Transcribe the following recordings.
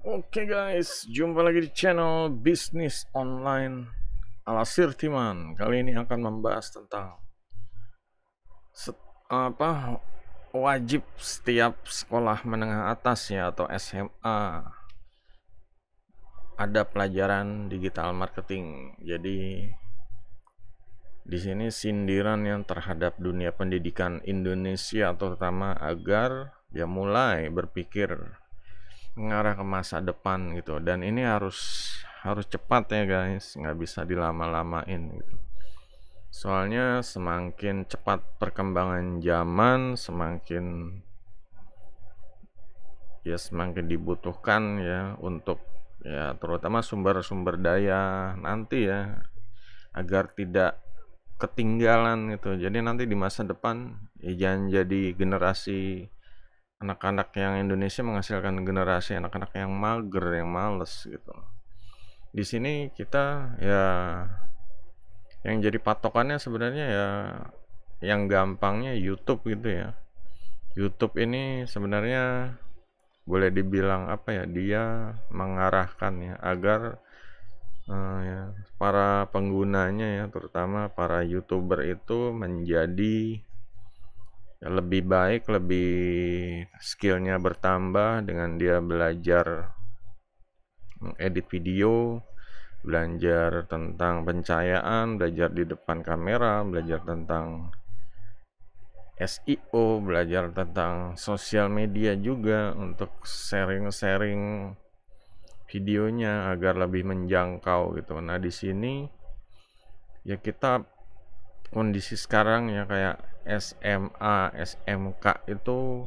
Oke guys, jumpa lagi di channel Bisnis Online ala Sirtiman. Kali ini akan membahas tentang apa wajib setiap sekolah menengah atas ya atau SMA ada pelajaran digital marketing. Jadi di sini sindiran yang terhadap dunia pendidikan Indonesia terutama agar dia mulai berpikir mengarah ke masa depan gitu, dan ini harus cepat ya guys, nggak bisa dilama-lamain gitu. Soalnya semakin cepat perkembangan zaman, semakin dibutuhkan ya untuk ya terutama sumber-sumber daya nanti ya, agar tidak ketinggalan gitu. Jadi nanti di masa depan ya jangan jadi generasi anak-anak yang Indonesia menghasilkan generasi anak-anak yang mager, yang males gitu. Di sini kita ya yang jadi patokannya sebenarnya ya yang gampangnya YouTube gitu ya. YouTube ini sebenarnya boleh dibilang apa ya, dia mengarahkan ya agar ya, para penggunanya ya terutama para YouTuber itu menjadi ya, lebih baik, lebih skillnya bertambah dengan dia belajar edit video, belajar tentang pencahayaan, belajar di depan kamera, belajar tentang SEO, belajar tentang sosial media juga untuk sharing-sharing videonya agar lebih menjangkau gitu. Nah, di sini ya kita kondisi sekarang ya kayak SMA, SMK itu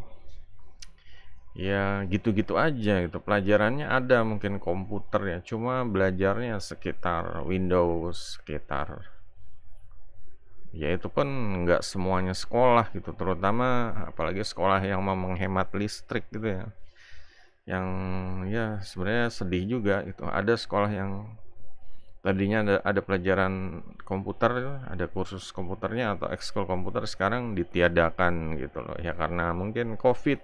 ya gitu-gitu aja gitu. Pelajarannya ada mungkin komputer ya, cuma belajarnya sekitar Windows, sekitar ya itu pun nggak semuanya sekolah gitu, terutama apalagi sekolah yang mau menghemat listrik gitu ya. Yang ya sebenarnya sedih juga itu. Ada sekolah yang tadinya ada pelajaran komputer, ada kursus komputernya atau ekskul komputer, sekarang ditiadakan gitu loh. Ya karena mungkin Covid,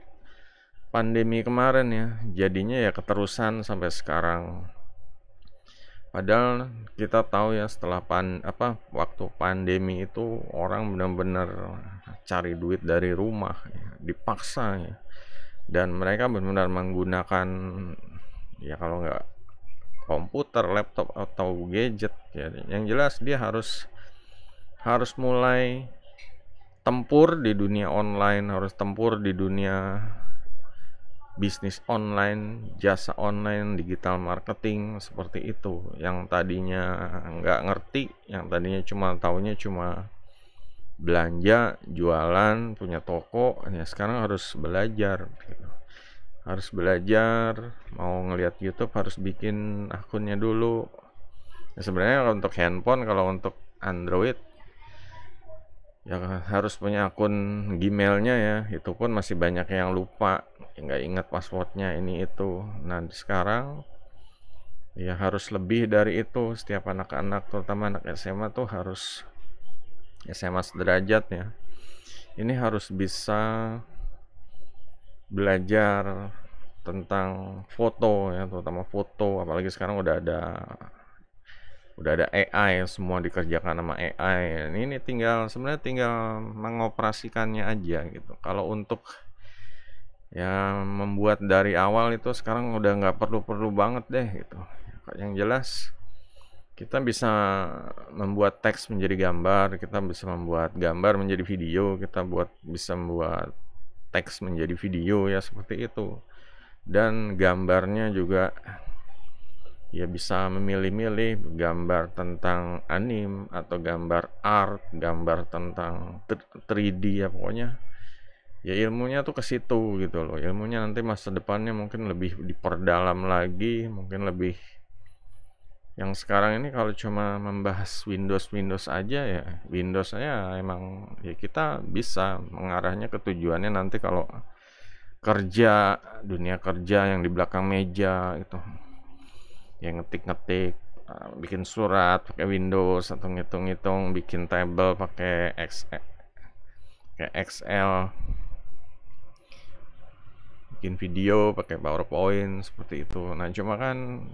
pandemi kemarin ya, jadinya ya keterusan sampai sekarang. Padahal kita tahu ya setelah waktu pandemi itu orang benar-benar cari duit dari rumah ya, dipaksa ya. Dan mereka benar-benar menggunakan ya kalau nggak komputer, laptop atau gadget ya. Yang jelas dia harus harus mulai tempur di dunia online, harus tempur di dunia bisnis online, jasa online, digital marketing seperti itu. Yang tadinya nggak ngerti, yang tadinya cuma belanja, jualan, punya toko, ya sekarang harus belajar gitu. Harus belajar, mau ngelihat YouTube harus bikin akunnya dulu. Ya, sebenarnya untuk handphone, kalau untuk Android ya harus punya akun Gmailnya ya, itu pun masih banyak yang lupa, nggak ingat passwordnya ini itu. Nah sekarang ya harus lebih dari itu, setiap anak-anak terutama anak SMA tuh harus SMA sederajat ya, ini harus bisa belajar tentang foto ya, terutama foto, apalagi sekarang udah ada AI, semua dikerjakan sama AI. Ini sebenarnya tinggal mengoperasikannya aja gitu. Kalau untuk ya membuat dari awal itu sekarang udah nggak perlu banget deh gitu. Yang jelas kita bisa membuat teks menjadi gambar, kita bisa membuat gambar menjadi video, bisa membuat teks menjadi video ya seperti itu. Dan gambarnya juga ya bisa memilih-milih gambar tentang anime atau gambar art, gambar tentang 3D ya pokoknya. Ya ilmunya tuh ke situ gitu loh. Ilmunya nanti masa depannya mungkin lebih diperdalam lagi, mungkin lebih. Yang sekarang ini kalau cuma membahas Windows aja ya, Windows aja emang ya kita bisa mengarahnya ke tujuannya nanti kalau kerja, dunia kerja yang di belakang meja itu. Yang ngetik-ngetik, bikin surat pakai Windows atau ngitung-ngitung, bikin table pakai Excel. bikin video pakai PowerPoint seperti itu. Nah, cuma kan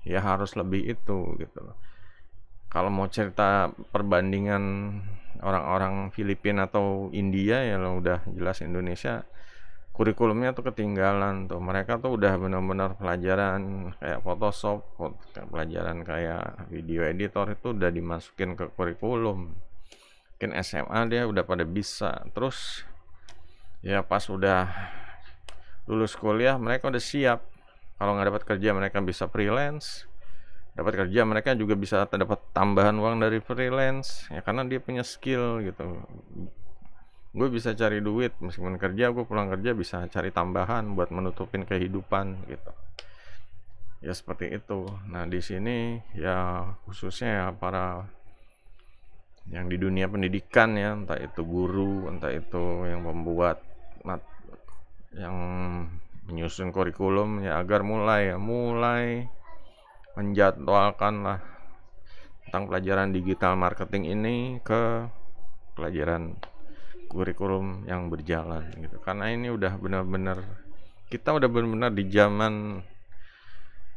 ya harus lebih itu gitu loh. Kalau mau cerita perbandingan orang-orang Filipina atau India ya udah jelas Indonesia kurikulumnya tuh ketinggalan tuh. Mereka tuh udah benar-benar pelajaran kayak Photoshop, pelajaran kayak video editor itu udah dimasukin ke kurikulum. Mungkin SMA dia udah pada bisa. Terus ya pas udah lulus kuliah mereka udah siap. Kalau nggak dapat kerja mereka bisa freelance. Dapat kerja mereka juga bisa dapat tambahan uang dari freelance ya karena dia punya skill gitu. Gue bisa cari duit meskipun kerja, gue pulang kerja bisa cari tambahan buat menutupin kehidupan gitu ya, seperti itu. Nah di sini ya khususnya ya para yang di dunia pendidikan ya, entah itu guru, entah itu yang membuat yang menyusun kurikulum ya, agar mulai menjadwalkan lah tentang pelajaran digital marketing ini ke pelajaran kurikulum yang berjalan gitu. Karena ini udah benar-benar kita udah benar-benar di zaman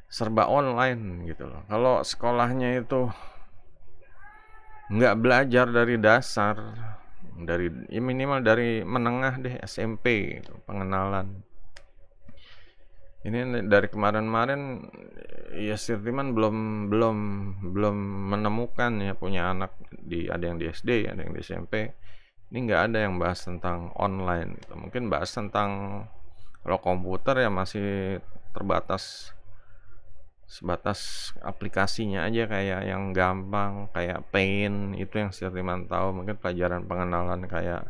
serba online gitu loh. Kalau sekolahnya itu nggak belajar dari dasar, dari ya minimal dari menengah deh, SMP gitu, pengenalan. Ini dari kemarin-kemarin ya Sirtiman belum menemukan ya punya anak ada yang di SD, ada yang di SMP. Ini nggak ada yang bahas tentang online gitu. Mungkin bahas tentang kalau komputer ya masih terbatas sebatas aplikasinya aja kayak yang gampang kayak Paint itu yang Sirtiman tahu. Mungkin pelajaran pengenalan kayak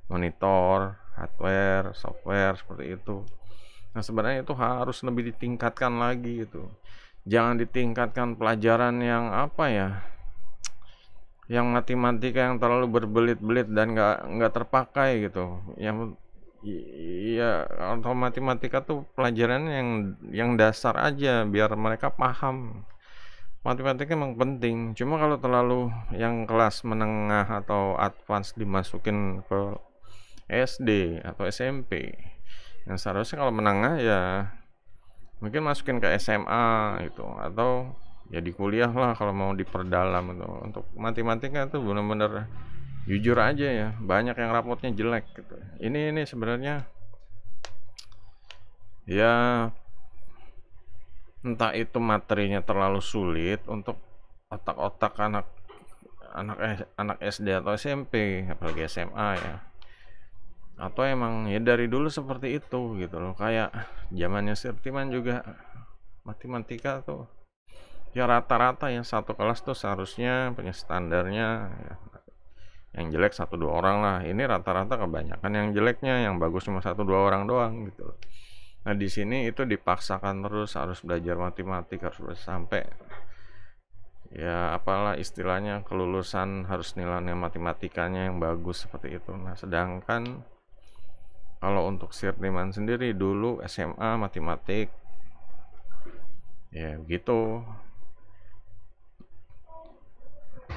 monitor, hardware, software seperti itu. Nah sebenarnya itu harus lebih ditingkatkan lagi gitu. Jangan ditingkatkan pelajaran yang apa ya, yang matematika yang terlalu berbelit-belit dan nggak terpakai gitu. Yang iya atau matematika tuh pelajaran yang dasar aja biar mereka paham. Matematika emang penting. Cuma kalau terlalu yang kelas menengah atau advance dimasukin ke SD atau SMP. Yang seharusnya kalau menengah ya mungkin masukin ke SMA gitu atau ya di kuliah lah kalau mau diperdalam itu. Untuk matematika itu benar-benar jujur aja ya banyak yang rapotnya jelek gitu. Ini sebenarnya ya entah itu materinya terlalu sulit untuk otak-otak anak SD atau SMP apalagi SMA ya, atau emang ya dari dulu seperti itu gitu loh. Kayak zamannya Sirtiman juga matematika tuh ya rata-rata yang satu kelas tuh seharusnya punya standarnya ya, yang jelek 1-2 orang lah. Ini rata-rata kebanyakan yang jeleknya, yang bagus cuma 1-2 orang doang gitu loh. Nah di sini itu dipaksakan terus harus belajar matematika harus sampai ya apalah istilahnya kelulusan harus nilainya matematikanya yang bagus seperti itu. Nah sedangkan kalau untuk Sirtiman sendiri dulu SMA matematik ya gitu,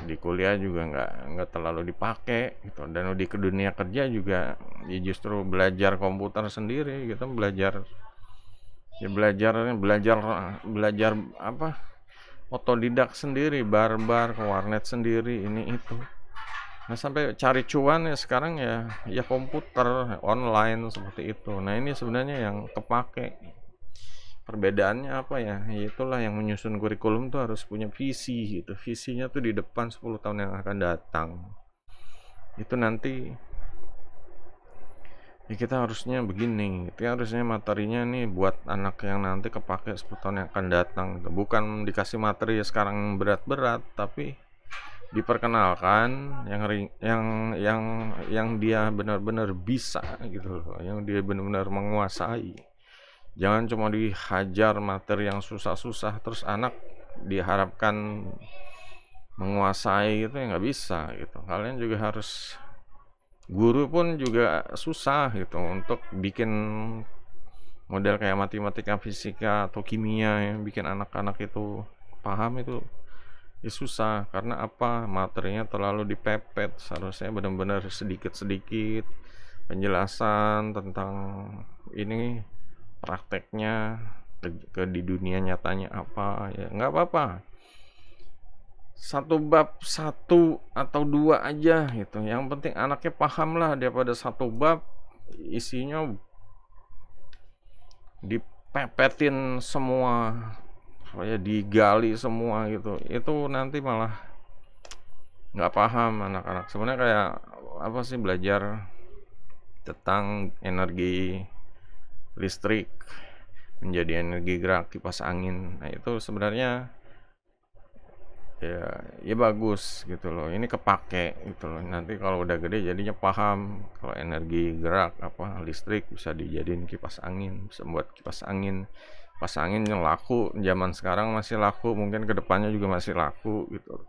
di kuliah juga nggak terlalu dipakai gitu, dan di dunia kerja juga ya justru belajar komputer sendiri gitu, belajar belajar apa otodidak sendiri, barbar ke warnet sendiri ini itu. Nah sampai cari cuan ya sekarang ya komputer online seperti itu. Nah ini sebenarnya yang kepake. Perbedaannya apa ya? Ya itulah yang menyusun kurikulum tuh harus punya visi gitu. Visinya tuh di depan 10 tahun yang akan datang. Itu nanti ya kita harusnya begini. Kita harusnya materinya nih buat anak yang nanti kepake 10 tahun yang akan datang. Bukan dikasih materi ya sekarang berat-berat, tapi diperkenalkan yang dia benar-benar bisa gitu loh, yang dia benar-benar menguasai. Jangan cuma dihajar materi yang susah-susah terus anak diharapkan menguasai gitu ya nggak bisa gitu. Kalian juga harus, guru pun juga susah gitu untuk bikin model kayak matematika, fisika atau kimia yang bikin anak-anak itu paham itu ya susah. Karena apa, materinya terlalu dipepet. Seharusnya benar-benar sedikit-sedikit penjelasan tentang ini prakteknya ke di dunia nyatanya apa, ya nggak apa-apa. Satu bab, satu atau dua aja gitu. Yang penting anaknya paham lah, daripada satu bab isinya dipepetin semua, supaya digali semua gitu. Itu nanti malah nggak paham anak-anak. Sebenarnya kayak apa sih, belajar tentang energi listrik menjadi energi gerak kipas angin. Nah itu sebenarnya ya bagus gitu loh, ini kepake gitu loh, nanti kalau udah gede jadinya paham kalau energi gerak apa listrik bisa dijadiin kipas angin, bisa buat kipas angin. Kipas angin yang laku zaman sekarang masih laku, mungkin kedepannya juga masih laku gitu.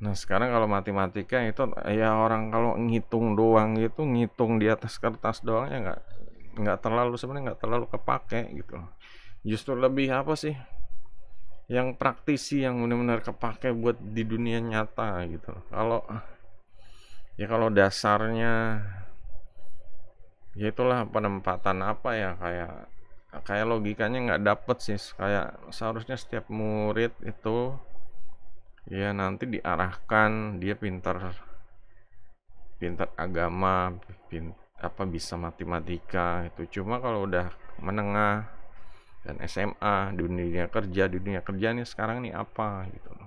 Nah sekarang kalau matematika itu ya orang kalau ngitung doang gitu, ngitung di atas kertas doang ya nggak terlalu, sebenarnya nggak terlalu kepake gitu. Justru lebih apa sih, yang praktisi, yang benar-benar kepake buat di dunia nyata gitu. Kalau dasarnya ya itulah penempatan apa ya, kayak logikanya nggak dapet sih. Kayak seharusnya setiap murid itu ya nanti diarahkan dia pintar agama, apa bisa matematika itu. Cuma kalau udah menengah dan SMA, dunia kerja nih sekarang nih apa gitu loh.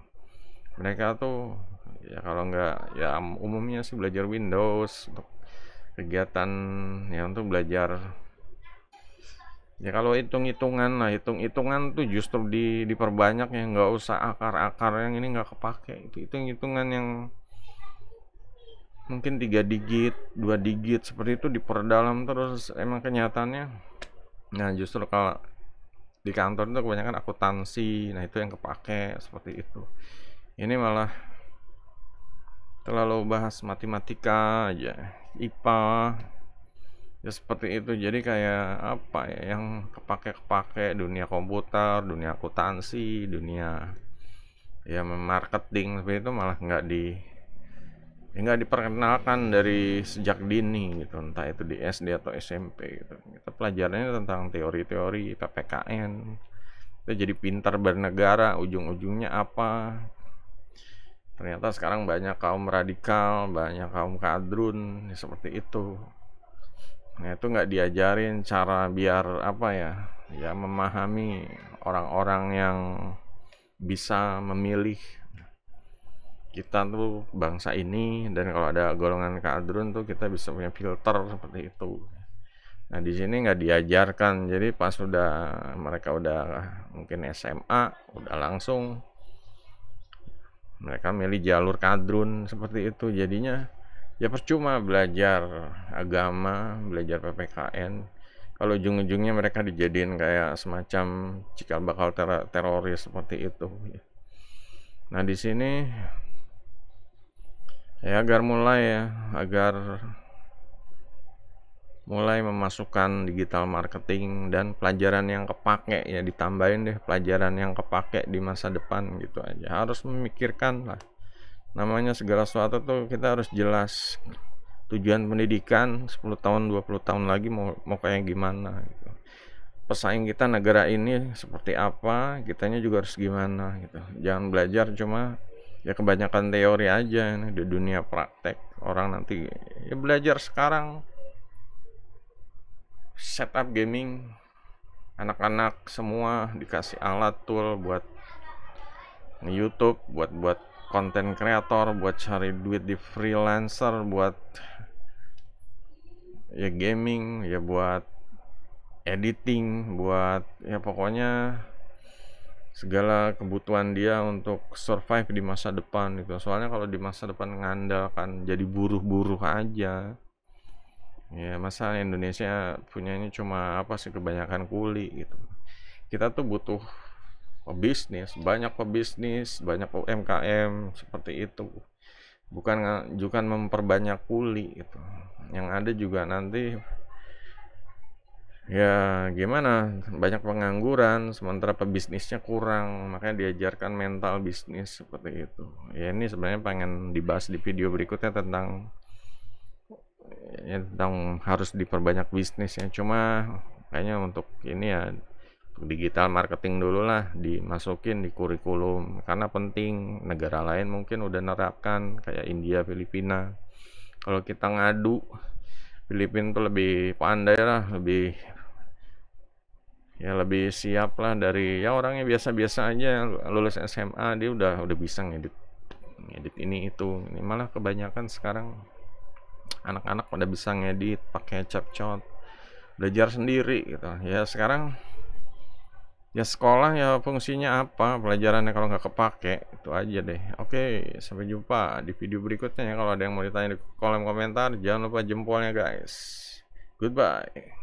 Mereka tuh ya kalau nggak ya umumnya sih belajar Windows untuk kegiatan, ya untuk belajar. Ya kalau hitung-hitungan tuh justru diperbanyak ya, nggak usah akar-akar yang ini nggak kepake. Itu hitung-hitungan yang mungkin 3 digit, 2 digit seperti itu diperdalam terus, emang kenyataannya. Nah justru kalau di kantor itu kebanyakan akuntansi, nah itu yang kepake seperti itu. Ini malah terlalu bahas matematika aja, IPA ya seperti itu. Jadi kayak apa ya, yang kepake dunia komputer, dunia akuntansi, dunia ya marketing seperti itu malah nggak diperkenalkan dari sejak dini gitu, entah itu di SD atau SMP gitu. Kita pelajarannya tentang teori-teori PPKN, kita jadi pintar bernegara, ujung-ujungnya apa. Ternyata sekarang banyak kaum radikal, banyak kaum kadrun ya seperti itu. Nah itu nggak diajarin cara biar apa ya memahami orang-orang yang bisa memilih. Kita tuh bangsa ini, dan kalau ada golongan kadrun tuh kita bisa punya filter seperti itu. Nah di sini nggak diajarkan, jadi pas mereka udah mungkin SMA udah langsung mereka milih jalur kadrun seperti itu. Jadinya ya percuma belajar agama, belajar PPKN kalau ujung-ujungnya mereka dijadiin kayak semacam cikal bakal teroris seperti itu. Nah di sini ya agar mulai memasukkan digital marketing dan pelajaran yang kepake, ya ditambahin deh pelajaran yang kepake di masa depan gitu aja. Harus memikirkan lah, namanya segala sesuatu tuh kita harus jelas tujuan pendidikan 10 tahun 20 tahun lagi mau kayak gimana gitu. Pesaing kita negara ini seperti apa, kitanya juga harus gimana gitu. Jangan belajar cuma ya kebanyakan teori aja nih di dunia praktek. Orang nanti ya belajar sekarang setup gaming, anak-anak semua dikasih alat tool buat YouTube, buat konten kreator, buat cari duit di freelancer, buat ya gaming, ya buat editing, buat ya pokoknya segala kebutuhan dia untuk survive di masa depan gitu. Soalnya kalau di masa depan ngandalkan jadi buruh-buruh aja, ya masa Indonesia punya ini cuma apa sih, kebanyakan kuli gitu. Kita tuh butuh pebisnis, banyak UMKM seperti itu. Bukan memperbanyak kuli gitu. Yang ada juga nanti ya gimana, banyak pengangguran sementara pebisnisnya kurang, makanya diajarkan mental bisnis seperti itu. Ya ini sebenarnya pengen dibahas di video berikutnya tentang harus diperbanyak bisnisnya. Cuma Kayaknya untuk ini ya, untuk digital marketing dulu lah dimasukin di kurikulum, karena penting. Negara lain mungkin udah nerapkan kayak India, Filipina. Kalau kita ngadu, Filipina tuh lebih pandai lah, lebih siap lah dari ya orangnya biasa-biasa aja, lulus SMA dia udah bisa ngedit ngedit ini itu. Ini malah kebanyakan sekarang anak-anak pada bisa ngedit pakai CapCut, belajar sendiri gitu. Ya sekarang ya sekolah ya fungsinya apa, pelajarannya kalau nggak kepake, itu aja deh. Oke, sampai jumpa di video berikutnya ya. Kalau ada yang mau ditanya di kolom komentar, jangan lupa jempolnya guys. Goodbye.